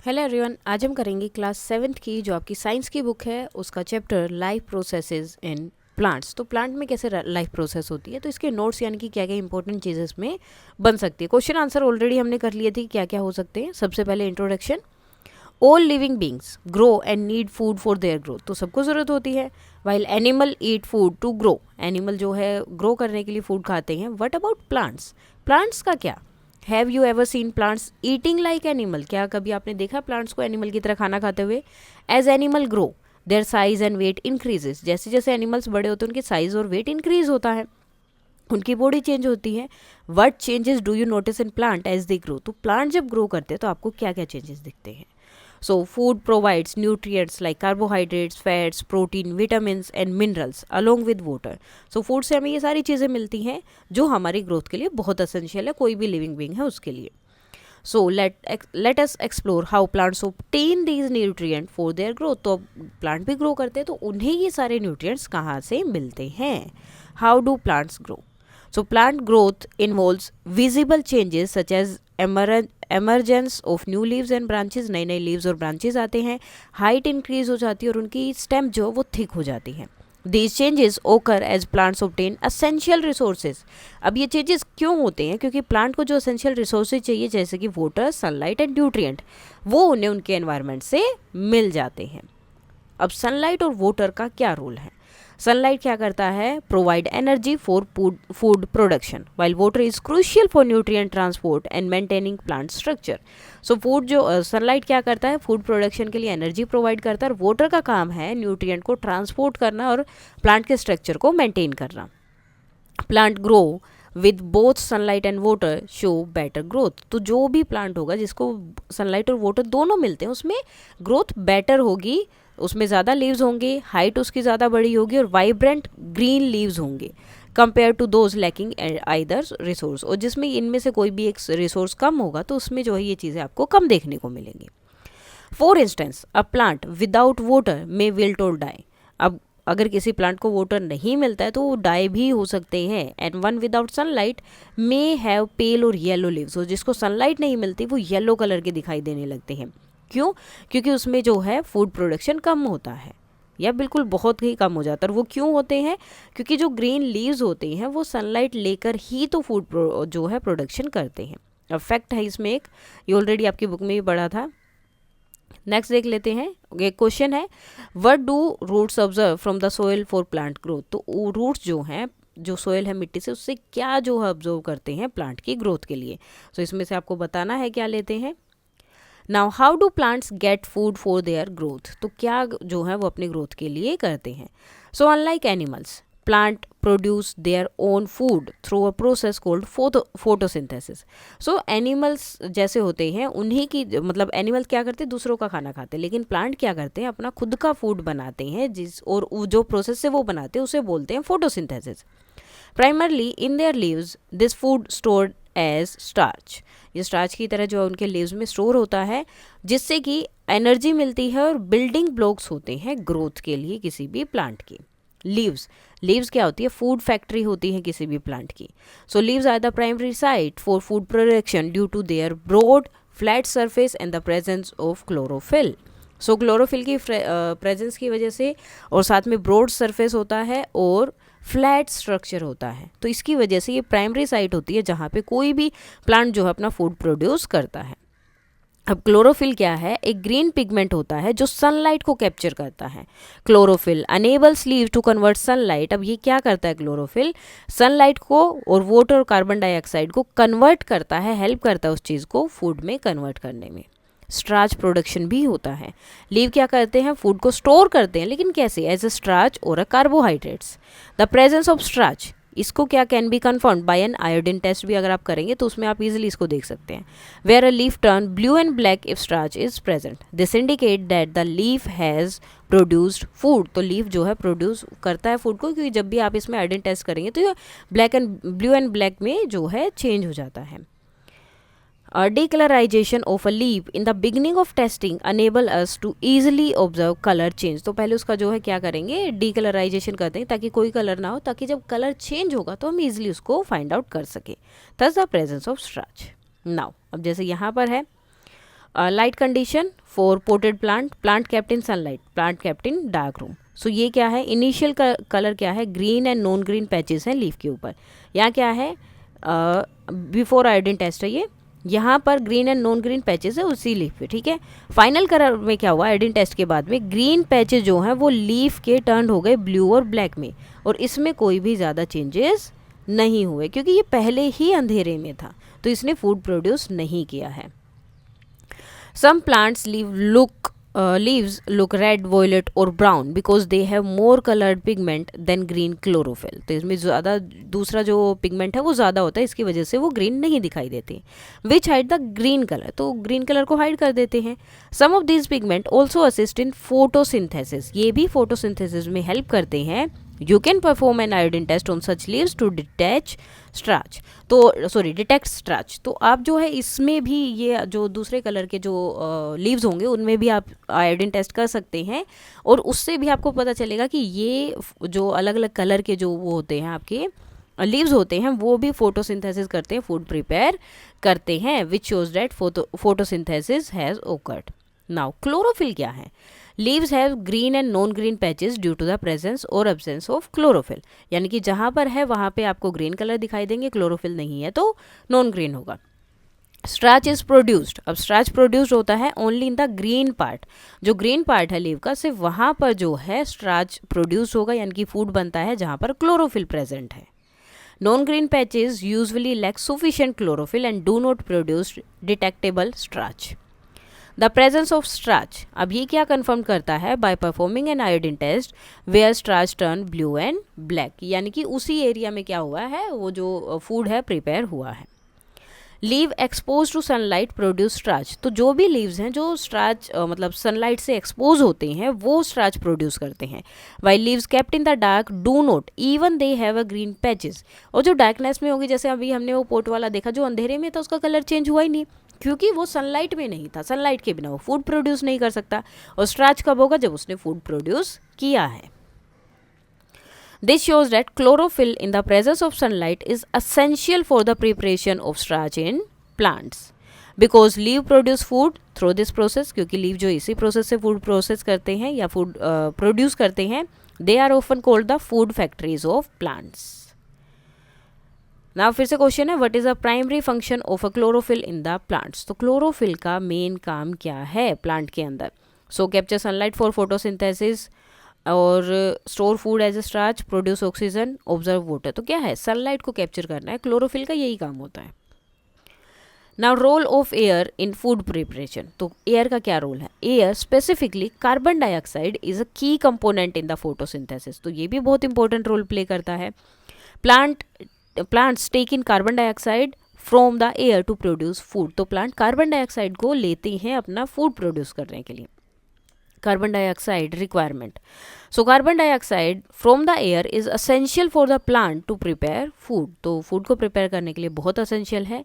Hello everyone, आज हम करेंगे क्लास 7th की जो आपकी साइंस की बुक है उसका chapter life processes in plants. तो प्लांट में कैसे लाइफ प्रोसेस होती है, तो इसके नोट्स यानी कि क्या क्या इंपॉर्टेंट चीज़ें इसमें बन सकती है। क्वेश्चन आंसर ऑलरेडी हमने कर लिए थे क्या क्या हो सकते हैं। सबसे पहले introduction, all living beings grow and need food for their growth, तो सबको ज़रूरत होती है। While animal eat food to grow, animal जो है ग्रो करने के लिए फूड खाते हैं। वट अबाउट प्लांट्स, प्लांट्स का क्या। Have you ever seen plants eating like animal, क्या कभी आपने देखा प्लांट्स को एनिमल की तरह खाना खाते हुए। As animal grow their size and weight increases, जैसे जैसे एनिमल्स बड़े होते हैं उनके साइज और वेट इंक्रीज होता है, उनकी बॉडी चेंज होती है। What changes do you notice in plant as they grow, तो प्लांट जब ग्रो करते हैं तो आपको क्या क्या चेंजेस दिखते हैं। So food provides nutrients like carbohydrates, fats, protein, vitamins and minerals along with water. So food से हमें ये सारी चीज़ें मिलती हैं जो हमारी ग्रोथ के लिए बहुत असेंशियल है, कोई भी लिविंग बीइंग है उसके लिए। So let us explore how plants obtain these nutrients for their growth. तो प्लांट भी ग्रो करते हैं तो उन्हें ये सारे न्यूट्रिएंट्स कहाँ से मिलते हैं। How do plants grow? So plant growth involves visible changes such as emergence of new leaves and branches, नए नए leaves और branches आते हैं, हाइट इंक्रीज हो जाती है और उनकी स्टेम जो वो थिक हो जाती है। These changes occur as plants obtain essential resources. अब ये चेंजेस क्यों होते हैं, क्योंकि प्लांट को जो एसेंशियल रिसोर्सेज चाहिए जैसे कि वाटर, सनलाइट एंड न्यूट्रिएंट, वो उन्हें उनके एनवायरनमेंट से मिल जाते हैं। अब सनलाइट और वाटर का क्या रोल है। सनलाइट क्या करता है, provide energy for food production, while water is crucial for nutrient transport and maintaining plant structure. So food जो सनलाइट क्या करता है, फूड प्रोडक्शन के लिए एनर्जी प्रोवाइड करता है, और वाटर का काम है न्यूट्रिएंट को ट्रांसपोर्ट करना और प्लांट के स्ट्रक्चर को मेंटेन करना। Plant grow with both sunlight and water show better growth, तो जो भी प्लांट होगा जिसको सनलाइट और वाटर दोनों मिलते हैं उसमें ग्रोथ बेटर होगी, उसमें ज़्यादा लीव्स होंगे, हाइट उसकी ज़्यादा बड़ी होगी और वाइब्रेंट ग्रीन लीव्स होंगे compare to those lacking either resource, और जिसमें इनमें से कोई भी एक रिसोर्स कम होगा तो उसमें जो है ये चीज़ें आपको कम देखने को मिलेंगी। For instance a plant without water may wilt और डाई, अब अगर किसी प्लांट को वाटर नहीं मिलता है तो वो डाई भी हो सकते हैं। And one without sunlight may have pale और येलो लीव्स, और जिसको सनलाइट नहीं मिलती वो येलो कलर के दिखाई देने लगते हैं। क्यों, क्योंकि उसमें जो है फूड प्रोडक्शन कम होता है या बिल्कुल बहुत ही कम हो जाता है। और वो क्यों होते हैं, क्योंकि जो ग्रीन लीव्स होते हैं वो सनलाइट लेकर ही तो फूड जो है प्रोडक्शन करते हैं। अब फैक्ट है इसमें एक, ये ऑलरेडी आपकी बुक में भी पढ़ा था। नेक्स्ट देख लेते हैं, एक क्वेश्चन है, what do roots observe from the soil for plant growth, तो रूट्स जो हैं, जो सोइल है मिट्टी से, उससे क्या जो है ऑब्जर्व करते हैं प्लांट की ग्रोथ के लिए। तो इसमें से आपको बताना है क्या लेते हैं। Now how do plants get food for their growth, तो क्या जो है वो अपनी ग्रोथ के लिए करते हैं। So unlike animals plant produce their own food through a process called photosynthesis. So animals जैसे होते हैं उन्हीं की, मतलब एनिमल क्या करते हैं दूसरों का खाना खाते हैं, लेकिन प्लांट क्या करते हैं अपना खुद का फूड बनाते हैं, जिस और जो प्रोसेस से वो बनाते हैं उसे बोलते हैं photosynthesis. Primarily in their leaves this food stored as starch, ये स्टार्च की तरह जो है उनके लीव्स में स्टोर होता है, जिससे कि एनर्जी मिलती है और बिल्डिंग ब्लॉक्स होते हैं ग्रोथ के लिए किसी भी प्लांट की। लीव्स क्या होती है, फूड फैक्ट्री होती है किसी भी प्लांट की। So leaves are the primary site for food production due to their broad flat surface and the presence of chlorophyll. So chlorophyll की प्रेजेंस की वजह से, और साथ में ब्रॉड सरफेस होता है और फ्लैट स्ट्रक्चर होता है, तो इसकी वजह से ये प्राइमरी साइट होती है जहाँ पे कोई भी प्लांट जो है अपना फूड प्रोड्यूस करता है। अब क्लोरोफिल क्या है, एक ग्रीन पिगमेंट होता है जो सनलाइट को कैप्चर करता है। Chlorophyll enables leave to convert sunlight, अब ये क्या करता है क्लोरोफिल, सनलाइट को और वाटर और कार्बन डाइऑक्साइड को कन्वर्ट करता है, हेल्प करता है उस चीज़ को फूड में कन्वर्ट करने में। स्टार्च प्रोडक्शन भी होता है। लीव क्या करते हैं, फूड को स्टोर करते हैं, लेकिन कैसे, एज अ स्टार्च और a carbohydrates. The presence of starch, इसको क्या can be confirmed by an iodine test भी अगर आप करेंगे तो उसमें आप इजीली इसको देख सकते हैं। Where a leaf turn blue and black if starch is present, this indicate that the leaf has produced food, तो लीफ जो है प्रोड्यूस करता है फूड को, क्योंकि जब भी आप इसमें आयोडीन टेस्ट करेंगे तो ये ब्लू एंड ब्लैक में जो है चेंज हो जाता है। Decolorization of a leaf in the beginning of testing enable us to easily observe color change, तो पहले उसका जो है क्या करेंगे, डीकलराइजेशन करते हैं ताकि कोई कलर ना हो, ताकि जब कलर चेंज होगा तो हम इजीली उसको फाइंड आउट कर सके। Thus the presence of starch. Now अब जैसे यहाँ पर है, light condition for potted plant, plant kept in sunlight, plant kept in dark room. So ये क्या है, इनिशियल कलर क्या है, green and non green patches हैं लीफ के ऊपर। यहाँ क्या है, बिफोर आयोडीन टेस्ट है ये, यहाँ पर green and non green patches है उसी लीफ पे, ठीक है। फाइनल कलर में क्या हुआ, आयोडीन टेस्ट के बाद में ग्रीन पैचेस जो हैं वो लीफ के टर्न हो गए ब्लू और ब्लैक में, और इसमें कोई भी ज़्यादा चेंजेस नहीं हुए क्योंकि ये पहले ही अंधेरे में था, तो इसने फूड प्रोड्यूस नहीं किया है। Some plants leaves look red, violet or brown because they have more colored pigment than green chlorophyll। तो इसमें ज़्यादा दूसरा जो पिगमेंट है वो ज़्यादा होता है, इसकी वजह से वो ग्रीन नहीं दिखाई देते। Which hide the green colour, तो ग्रीन कलर को हाइड कर देते हैं। Some of these pigment also assist in photosynthesis, ये भी फोटोसिंथेसिस में हेल्प करते हैं। You can perform an iodine test on such leaves to detect starch. तो आप जो है इसमें भी ये जो दूसरे कलर के जो लीव्स होंगे उनमें भी आप आयोडीन टेस्ट कर सकते हैं, और उससे भी आपको पता चलेगा कि ये जो अलग अलग कलर के जो वो होते हैं आपके लीव्स होते हैं वो भी फोटोसिंथेसिस करते हैं, फूड प्रिपेयर करते हैं, which shows that photosynthesis has occurred. Now chlorophyll क्या है, leaves have green and non green patches due to the presence और एब्सेंस ऑफ क्लोरोफिल, यानी कि जहाँ पर है वहाँ पे आपको ग्रीन कलर दिखाई देंगे, क्लोरोफिल नहीं है तो नॉन ग्रीन होगा। स्टार्च इज प्रोड्यूस्ड, अब स्टार्च प्रोड्यूस्ड होता है only in the green part, जो ग्रीन पार्ट है लीव का सिर्फ वहाँ पर जो है स्टार्च प्रोड्यूस होगा, यानी कि फूड बनता है जहाँ पर क्लोरोफिल प्रेजेंट है। Non green patches usually lack sufficient chlorophyll and do not produce detectable starch. The presence of starch, अब ये क्या कंफर्म करता है, by performing an iodine test where starch turn blue and black, यानी कि उसी area में क्या हुआ है, वो जो फूड है प्रिपेयर हुआ है। Leave expose to sunlight produce starch, तो जो भी लीव्स हैं जो स्टार्च मतलब सनलाइट से एक्सपोज होते हैं वो स्टार्च प्रोड्यूस करते हैं। While leaves kept in the dark do not even they have a green patches, और जो डार्कनेस में होगी, जैसे अभी हमने वो पोट वाला देखा जो अंधेरे में था उसका कलर चेंज हुआ ही नहीं क्योंकि वो सनलाइट में नहीं था, सनलाइट के बिना वो फूड प्रोड्यूस नहीं कर सकता, और स्टार्च कब होगा, जब उसने फूड प्रोड्यूस किया है। This shows that chlorophyll in the presence of sunlight is essential for the preparation of starch in plants. Because leaf produce food through this process, क्योंकि लीव जो इसी प्रोसेस से फूड प्रोसेस करते हैं या food produce करते हैं, they are often called the food factories of plants. Now फिर से क्वेश्चन है, what is the primary function of a chlorophyll in the plants? तो क्लोरोफिल का मेन काम क्या है प्लांट के अंदर? So capture sunlight for photosynthesis और store food as a starch, produce oxygen, observe water. तो क्या है, सनलाइट को कैप्चर करना है, क्लोरोफिल का यही काम होता है। Now role of air in food preparation, तो एयर का क्या रोल है, air specifically carbon dioxide is a key component in the photosynthesis, तो ये भी बहुत इंपॉर्टेंट रोल प्ले करता है। Plants take in carbon dioxide from the air to produce food, तो प्लांट कार्बन डाइऑक्साइड को लेते हैं अपना फूड प्रोड्यूस करने के लिए। Carbon dioxide requirement, so carbon dioxide from the air is essential for the plant to prepare food, तो food को प्रिपेयर करने के लिए बहुत असेंशियल है।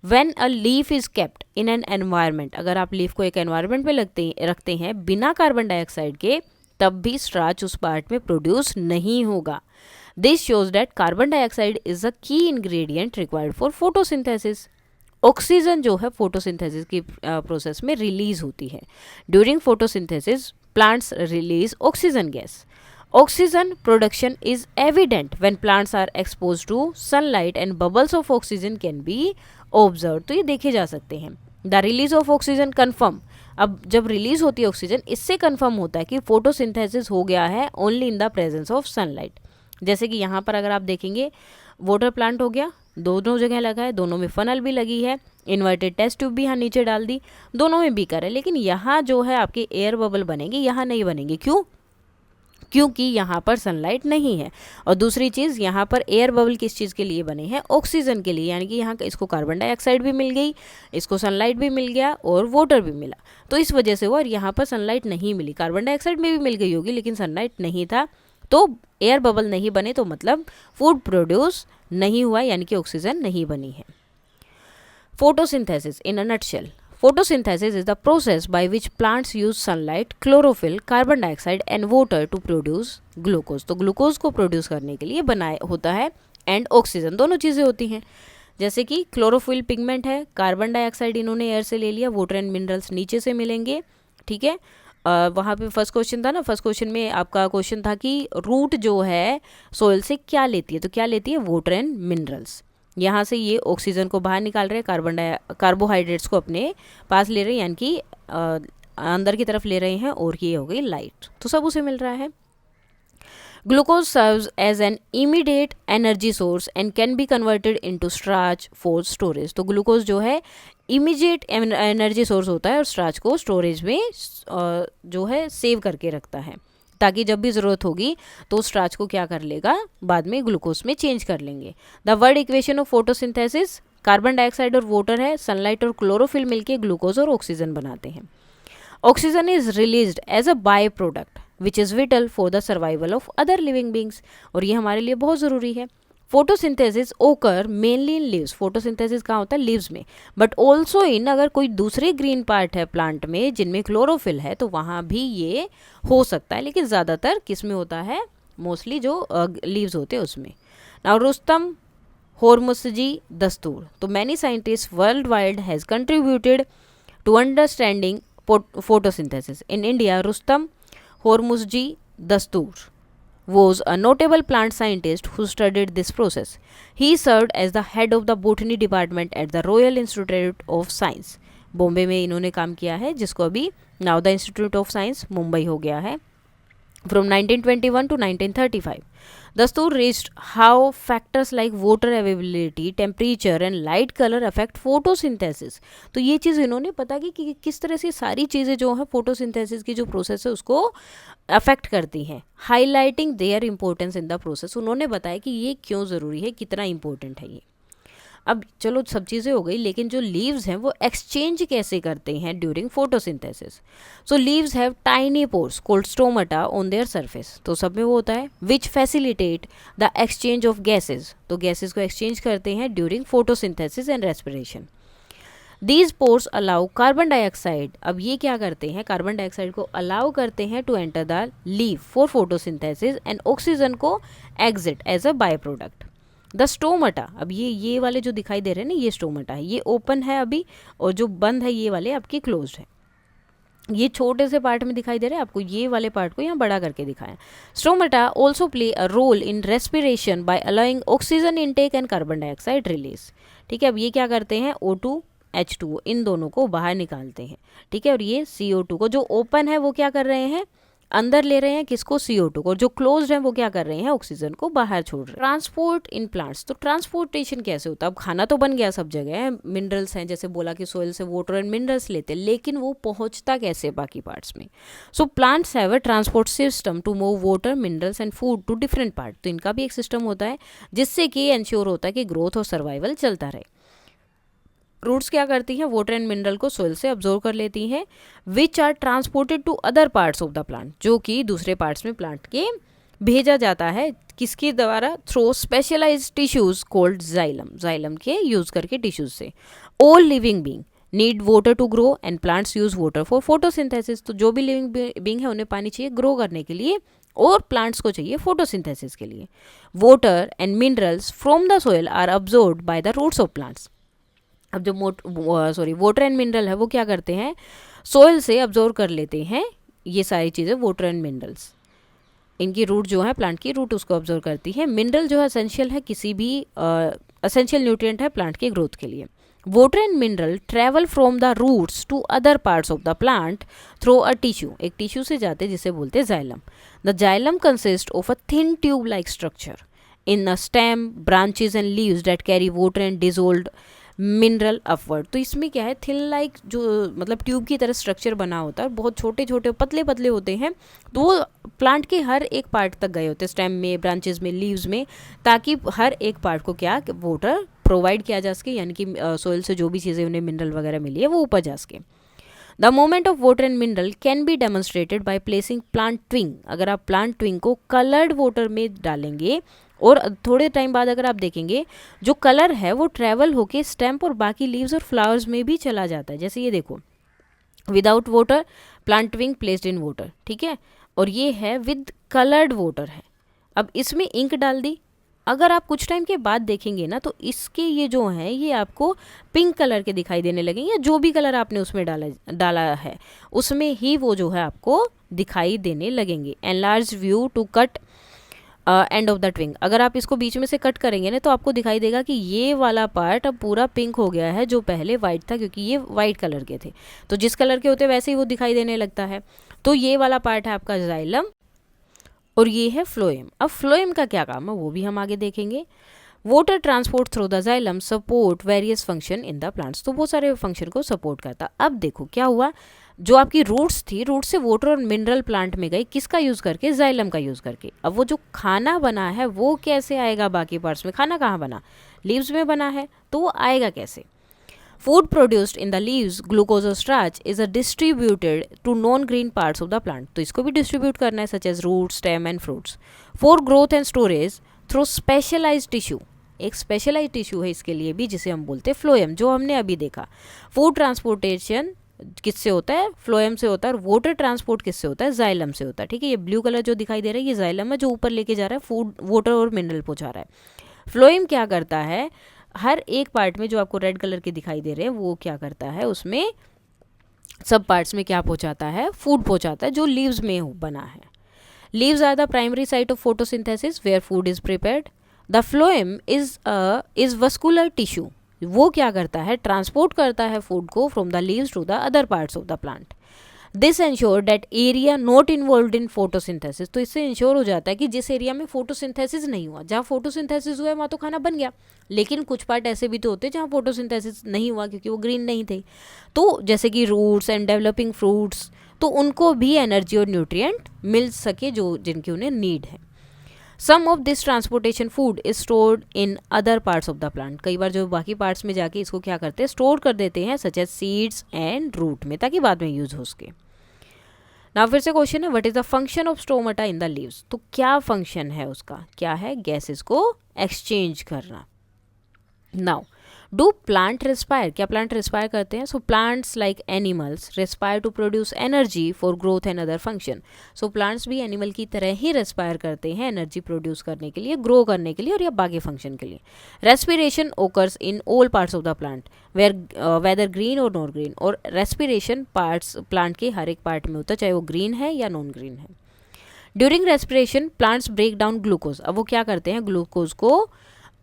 When a leaf is kept in an environment, अगर आप लीफ को एक एनवायरनमेंट में रखते हैं बिना कार्बन डाइऑक्साइड के, तब भी स्टार्च उस पार्ट में प्रोड्यूस नहीं होगा। This shows that carbon dioxide is a key ingredient required for photosynthesis. Oxygen जो है फोटोसिंथेसिस की प्रोसेस में रिलीज होती है। During photosynthesis plants release oxygen gas. Oxygen production is evident when plants are expose to sunlight and bubbles of oxygen can be observe, तो ये देखे जा सकते हैं। The release of oxygen confirm, अब जब रिलीज होती है ऑक्सीजन, इससे कन्फर्म होता है कि फोटोसिंथेसिस हो गया है only in the presence of sunlight. जैसे कि यहाँ पर अगर आप देखेंगे वाटर प्लांट हो गया, दोनों जगह लगा है, दोनों में फनल भी लगी है, इन्वर्टेड टेस्ट ट्यूब भी यहाँ नीचे डाल दी, दोनों में बीकर है, लेकिन यहाँ जो है आपके एयर बबल बनेंगे, यहाँ नहीं बनेंगे। क्यों? क्योंकि यहाँ पर सनलाइट नहीं है। और दूसरी चीज़, यहाँ पर एयर बबल किस चीज़ के लिए बने हैं, ऑक्सीजन के लिए, यानी कि यहाँ इसको कार्बन डाइऑक्साइड भी मिल गई, इसको सनलाइट भी मिल गया और वाटर भी मिला, तो इस वजह से वो, और यहाँ पर सनलाइट नहीं मिली, कार्बन डाइऑक्साइड में भी मिल गई होगी लेकिन सनलाइट नहीं था, तो एयर बबल नहीं बने, तो मतलब फूड प्रोड्यूस नहीं हुआ, यानी कि ऑक्सीजन नहीं बनी है। Photosynthesis in a nutshell, photosynthesis is the process by which plants use sunlight, chlorophyll, carbon dioxide and water to produce glucose, तो ग्लूकोज को प्रोड्यूस करने के लिए बनाया होता है, एंड ऑक्सीजन, दोनों चीज़ें होती हैं। जैसे कि क्लोरोफिल पिगमेंट है, कार्बन डाइऑक्साइड इन्होंने एयर से ले लिया, वाटर एंड मिनरल्स नीचे से मिलेंगे, ठीक है। वहाँ पे फर्स्ट क्वेश्चन था ना, फर्स्ट क्वेश्चन में आपका क्वेश्चन था कि रूट जो है सोइल से क्या लेती है, तो क्या लेती है, वाटर एंड मिनरल्स। यहाँ से ये ऑक्सीजन को बाहर निकाल रहे हैं, कार्बोहाइड्रेट्स को अपने पास ले रहे हैं, यानी कि अंदर की तरफ ले रहे हैं, और ये हो गई लाइट, तो सब उसे मिल रहा है। Glucose serves as an immediate energy source and can be converted into starch for storage. तो ग्लूकोज जो है इमीडिएट एनर्जी सोर्स होता है और स्टार्च को स्टोरेज में जो है सेव करके रखता है, ताकि जब भी ज़रूरत होगी तो स्टार्च को क्या कर लेगा, बाद में ग्लूकोज में चेंज कर लेंगे। The word equation of photosynthesis, carbon dioxide और वाटर है, सनलाइट और क्लोरोफिल मिलके ग्लूकोज और ऑक्सीजन बनाते हैं। Oxygen is released as a by product which is vital for the survival of other living beings, और ये हमारे लिए बहुत ज़रूरी है। फोटोसिंथेसिस ओकर मेनली इन लीव्स, फोटोसिंथेसिस कहाँ होता है, लीव्स में, बट ऑल्सो इन, अगर कोई दूसरे ग्रीन पार्ट है प्लांट में जिनमें क्लोरोफिल है तो वहाँ भी ये हो सकता है, लेकिन ज़्यादातर किस में होता है, मोस्टली जो लीव्स होते हैं उसमें। नाउ रुस्तम होर्मुसजी दस्तूर, तो many scientist worldwide has contributed to understanding photosynthesis. In India, Rustam Hormuzji Dastoor was a notable plant scientist who studied this process. He served as the head of the botany department at the Royal Institute of Science. Bombay में इन्होंने काम किया है, जिसको अभी now the institute of science Mumbai हो गया है, from 1921 to 1935. Dastoor reached how factors like water availability, temperature and light color affect photosynthesis. तो ये चीज़ इन्होंने पता की कि किस तरह से सारी चीज़ें जो है फोटोसिंथेसिस की जो प्रोसेस है उसको अफेक्ट करती हैं, highlighting their importance in the process. उन्होंने बताया कि ये क्यों ज़रूरी है, कितना इंपॉर्टेंट है ये। अब चलो सब चीज़ें हो गई, लेकिन जो लीव्स हैं वो एक्सचेंज कैसे करते हैं during photosynthesis. So leaves have tiny pores called stomata on their surface, तो सब में वो होता है, which facilitate the exchange of gases, तो गैसेज को एक्सचेंज करते हैं during photosynthesis and respiration. These pores allow carbon dioxide, अब ये क्या करते हैं, कार्बन डाइऑक्साइड को अलाउ करते हैं to enter the leave for photosynthesis and oxygen को exit as a by product. The stomata, अब ये वाले जो दिखाई दे रहे हैं ना, ये स्टोमाटा है, ये ओपन है अभी, और जो बंद है ये वाले आपके क्लोज्ड है। ये छोटे से पार्ट में दिखाई दे रहे हैं आपको, ये वाले पार्ट को यहाँ बड़ा करके दिखाया। Stomata also play a role in respiration by allowing oxygen intake and carbon dioxide release. ठीक है, अब ये क्या करते हैं, O2 H2O इन दोनों को बाहर निकालते हैं, ठीक है, और ये CO2 को, जो ओपन है वो क्या कर रहे हैं, अंदर ले रहे हैं किसको, CO2 को, और जो क्लोज्ड है वो क्या कर रहे हैं, ऑक्सीजन को बाहर छोड़ रहे हैं। ट्रांसपोर्ट इन प्लांट्स, तो ट्रांसपोर्टेशन कैसे होता है, अब खाना तो बन गया सब जगह है, मिनरल्स हैं, जैसे बोला कि सोइल से वाटर एंड मिनरल्स लेते हैं, लेकिन वो पहुंचता कैसे बाकी पार्ट्स में। So plants have a transport system to move water, minerals and food to different part, तो इनका भी एक सिस्टम होता है जिससे कि इंश्योर होता है कि ग्रोथ और सर्वाइवल चलता रहे। रूट्स क्या करती हैं, वाटर एंड मिनरल को सोइल से अब्जॉर्व कर लेती हैं, which are transported to other parts of the plant, जो कि दूसरे पार्ट्स में प्लांट के भेजा जाता है, किसके द्वारा, through specialised tissues called xylem, xylem के यूज करके टिश्यूज से। All living being need water to grow and plants use water for photosynthesis, तो जो भी लिविंग बींग है उन्हें पानी चाहिए ग्रो करने के लिए, और प्लांट्स को चाहिए फोटोसिंथेसिस के लिए। Water and minerals from the soil are absorbed by the roots of plants. अब जो वाटर एंड मिनरल है वो क्या करते हैं, सोइल से अब्जॉर्व कर लेते हैं ये सारी चीज़ें, वाटर एंड मिनरल्स, इनकी रूट जो है, प्लांट की रूट उसको अब्जॉर्व करती है। मिनरल जो है एसेंशियल है, किसी भी एसेंशियल न्यूट्रिएंट है प्लांट के ग्रोथ के लिए। Water and mineral travel from the roots to other parts of the plant through a tissue, एक टिश्यू से जाते हैं जिसे बोलते हैं xylem. The xylem consist of a thin tube like structure in a stem, branches and leaves that carry water and dissolved mineral upward, तो इसमें क्या है, थिन लाइक जो मतलब ट्यूब की तरह स्ट्रक्चर बना होता है, बहुत छोटे छोटे पतले पतले होते हैं, तो वो प्लांट के हर एक पार्ट तक गए होते हैं, स्टेम में, ब्रांचेस में, लीव्स में, ताकि हर एक पार्ट को क्या, वाटर प्रोवाइड किया जा सके, यानी कि सोइल से जो भी चीज़ें उन्हें मिनरल वगैरह मिली है वो ऊपर जा सके। The movement of water and mineral can be demonstrated by placing plant twig, अगर आप प्लांट ट्विंग को कलर्ड वाटर में डालेंगे और थोड़े टाइम बाद अगर आप देखेंगे जो कलर है वो ट्रेवल होके स्टेम्प और बाकी लीव्स और फ्लावर्स में भी चला जाता है, जैसे ये देखो, without water plant twig placed in water, ठीक है, और ये है विद कलर्ड वाटर है। अब इसमें इंक डाल दी, अगर आप कुछ टाइम के बाद देखेंगे ना तो इसके ये जो हैं ये आपको पिंक कलर के दिखाई देने लगेंगे, या जो भी कलर आपने उसमें डाला है उसमें ही वो जो है आपको दिखाई देने लगेंगे। Enlarge view to cut end of the twig, अगर आप इसको बीच में से कट करेंगे ना तो आपको दिखाई देगा कि ये वाला पार्ट अब पूरा पिंक हो गया है, जो पहले वाइट था, क्योंकि ये वाइट कलर के थे। तो जिस कलर के होते वैसे ही वो दिखाई देने लगता है। तो ये वाला पार्ट है आपका जाइलम और ये है फ्लोएम। अब फ्लोएम का क्या काम है वो भी हम आगे देखेंगे। Water transport through the xylem support various function in the plants, तो बहुत सारे फंक्शन को सपोर्ट करता। अब देखो क्या हुआ, जो आपकी रूट्स थी, रूट से वाटर और मिनरल प्लांट में गई, किसका यूज़ करके, जाइलम का यूज़ करके। अब वो जो खाना बना है वो कैसे आएगा बाकी पार्ट्स में, खाना कहाँ बना, लीव्स में बना है, तो वो आएगा कैसे। Food produced in the leaves, glucose or starch, is distributed to non-green parts of the plant. तो इसको भी distribute करना है, such as roots, stem and fruits. For growth and storage through specialized tissue. एक specialized tissue है इसके लिए भी, जिसे हम बोलते हैं phloem, जो हमने अभी देखा। Food transportation किससे होता है, फ्लोएम से होता है, और वाटर ट्रांसपोर्ट किससे होता है, जाइलम से होता है। ठीक है, ये ब्लू कलर जो दिखाई दे रहा है ये जाइलम है, जो ऊपर लेके जा रहा है, फूड, वाटर और मिनरल पहुंचा रहा है। फ्लोएम क्या करता है, हर एक पार्ट में जो आपको रेड कलर के दिखाई दे रहे हैं वो क्या करता है, उसमें सब पार्ट्स में क्या पहुंचाता है, फूड पहुंचाता है, जो लीव्स में बना है। Leaves are the primary site of photosynthesis where food is prepared. The phloem is vascular tissue, वो क्या करता है, ट्रांसपोर्ट करता है फूड को from the leaves to the other parts of the plant. This ensure that area not involve in photosynthesis, तो इससे ensure हो जाता है कि जिस एरिया में फोटोसिंथेसिस नहीं हुआ, जहाँ फोटोसिंथेसिस हुआ है वहाँ तो खाना बन गया, लेकिन कुछ पार्ट ऐसे भी तो होते हैं जहाँ फोटोसिंथेसिस नहीं हुआ क्योंकि वो ग्रीन नहीं थे, तो जैसे कि रूट्स एंड डेवलपिंग फ्रूट्स, तो उनको भी एनर्जी और न्यूट्रिएंट मिल सके जो जिनकी उन्हें नीड है। Some of this transportation food is stored in other parts of the plant, कई बार जो बाकी पार्ट्स में जाके इसको क्या करते हैं, स्टोर कर देते हैं, such as seeds and root में, ताकि बाद में यूज हो सके। नाउ फिर से क्वेश्चन है, what is the function of stomata in the leaves, तो क्या फंक्शन है उसका, क्या है, गैसेस को एक्सचेंज करना। नाउ डू प्लांट रिस्पायर, क्या प्लांट रिस्पायर करते हैं, so plants like animals respire to produce energy for growth and other function, so plants भी एनिमल की तरह ही रिस्पायर करते हैं एनर्जी प्रोड्यूस करने के लिए, ग्रो करने के लिए और या बाकी फंक्शन के लिए। Respiration occurs in all parts of the plant whether green और नॉन ग्रीन, और रेस्पिरेशन पार्ट्स प्लांट के हर एक पार्ट में होता है, चाहे वो ग्रीन है या नॉन ग्रीन है। During respiration plants break down glucose, अब वो क्या करते हैं, ग्लूकोज को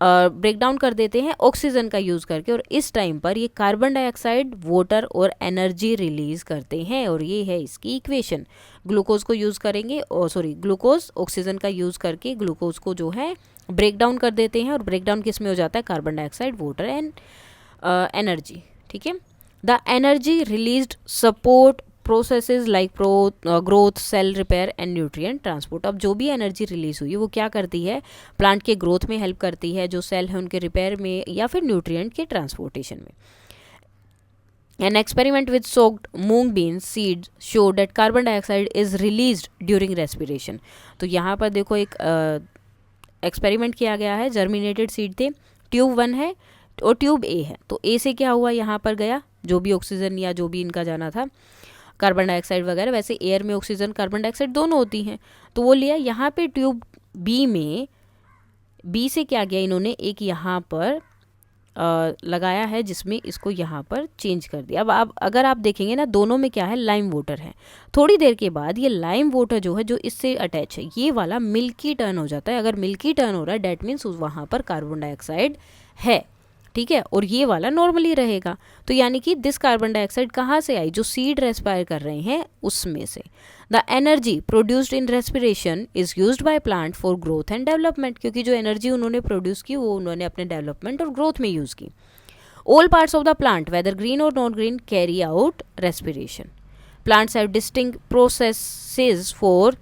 ब्रेक डाउन कर देते हैं ऑक्सीजन का यूज़ करके, और इस टाइम पर ये कार्बन डाइऑक्साइड, वाटर और एनर्जी रिलीज करते हैं, और ये है इसकी इक्वेशन। ग्लूकोज को यूज़ करेंगे, ग्लूकोज ऑक्सीजन का यूज़ करके ग्लूकोज को जो है ब्रेक डाउन कर देते हैं, और ब्रेक डाउन किस में हो जाता है, carbon dioxide, water and energy. ठीक है, the energy released support processes like growth, cell repair and nutrient transport, अब जो भी एनर्जी रिलीज हुई वो क्या करती है, प्लांट के ग्रोथ में हेल्प करती है, जो सेल है उनके रिपेयर में, या फिर न्यूट्रिएंट के ट्रांसपोर्टेशन में। An experiment with soaked moong beans seed show that carbon dioxide is released during respiration, तो यहाँ पर देखो एक एक्सपेरिमेंट किया गया है, जर्मिनेटेड सीड थे, ट्यूब 1 है और ट्यूब ए है, तो ए से क्या हुआ, यहाँ पर गया जो भी ऑक्सीजन या जो भी इनका जाना था, कार्बन डाइऑक्साइड वगैरह, वैसे एयर में ऑक्सीजन कार्बन डाइऑक्साइड दोनों होती हैं, तो वो लिया। यहाँ पे ट्यूब बी में, बी से क्या किया इन्होंने, एक यहाँ पर लगाया है जिसमें इसको यहाँ पर चेंज कर दिया। अब आप अगर आप देखेंगे ना, दोनों में क्या है, लाइम वाटर है। थोड़ी देर के बाद ये लाइम वाटर जो है, जो इससे अटैच है, ये वाला मिल्की टर्न हो जाता है। अगर मिल्की टर्न हो रहा है डैट मीन्स वहाँ पर कार्बन डाइऑक्साइड है, ठीक है, और ये वाला नॉर्मली रहेगा। तो यानी कि दिस कार्बन डाइऑक्साइड कहाँ से आई, जो सीड रेस्पायर कर रहे हैं उसमें से। The energy produced in respiration is used by plant for growth and development, क्योंकि जो एनर्जी उन्होंने प्रोड्यूस की वो उन्होंने अपने डेवलपमेंट और ग्रोथ में यूज़ की। All parts of the plant whether green और non green carry out respiration. Plants have distinct processes for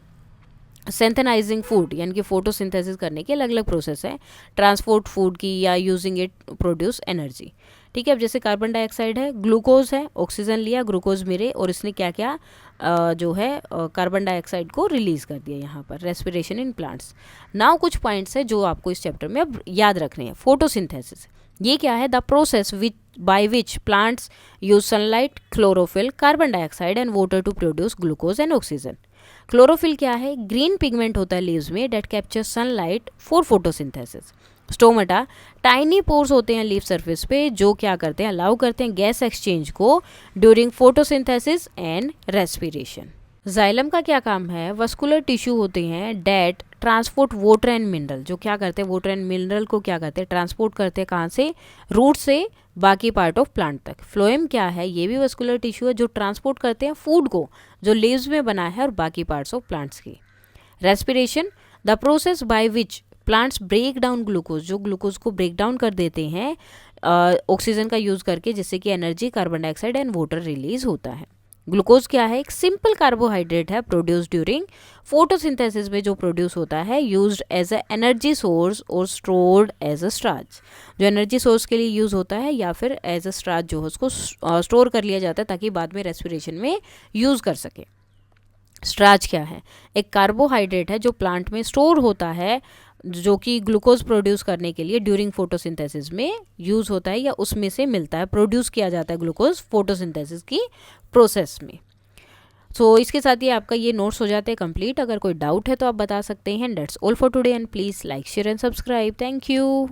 synthesising food, यानी कि फोटोसिंथेसिस करने की अलग अलग प्रोसेस है, ट्रांसपोर्ट फूड की या यूजिंग इट प्रोड्यूस एनर्जी। ठीक है, अब जैसे कार्बन डाइऑक्साइड है, ग्लूकोज है, ऑक्सीजन लिया, ग्लूकोज मिले, और इसने क्या क्या जो है कार्बन डाइऑक्साइड को रिलीज कर दिया यहाँ पर, रेस्पिरेशन इन प्लांट्स। नाउ कुछ पॉइंट्स है जो आपको इस चैप्टर में अब याद रखने हैं। फोटोसिंथेसिस ये क्या है, the process by which plants use sunlight, chlorophyll, carbon dioxide and water to produce glucose and oxygen. Chlorophyll क्या है? ग्रीन पिगमेंट होता है लीव्स में that capture sunlight for photosynthesis. Stomata tiny pores होते हैं लीफ सरफेस पे जो क्या करते हैं? अलाउ करते हैं गैस एक्सचेंज को during photosynthesis and respiration. Xylem का क्या काम है? वस्कुलर टिश्यू होते हैं that transport water and mineral, जो क्या करते हैं? वाटर एंड मिनरल को क्या करते हैं? ट्रांसपोर्ट करते हैं कहाँ से? रूट से बाकी पार्ट ऑफ प्लांट तक। फ्लोएम क्या है? ये भी वस्कुलर टिश्यू है जो ट्रांसपोर्ट करते हैं फूड को जो लीव्स में बना है और बाकी पार्ट्स ऑफ प्लांट्स की। Respiration the process by which plants break down glucose, जो ग्लूकोज को ब्रेक डाउन कर देते हैं ऑक्सीजन का यूज करके, जिससे कि energy, carbon dioxide and water release होता है। ग्लूकोज क्या है? एक सिंपल कार्बोहाइड्रेट है प्रोड्यूस ड्यूरिंग फोटोसिंथेसिस में जो प्रोड्यूस होता है used as a energy source और स्टोर्ड एज अ स्टार्च, जो एनर्जी सोर्स के लिए यूज होता है या फिर एज अ स्टार्च जो है उसको स्टोर कर लिया जाता है ताकि बाद में रेस्पिरेशन में यूज कर सके। स्टार्च क्या है? एक कार्बोहाइड्रेट है जो प्लांट में स्टोर होता है, जो कि ग्लूकोज प्रोड्यूस करने के लिए ड्यूरिंग फोटोसिंथेसिस में यूज होता है या उसमें से मिलता है, प्रोड्यूस किया जाता है ग्लूकोज फोटोसिंथेसिस की प्रोसेस में। सो इसके साथ ही आपका ये नोट्स हो जाते हैं कंप्लीट। अगर कोई डाउट है तो आप बता सकते हैं। That's all for today and please like share and subscribe. Thank you.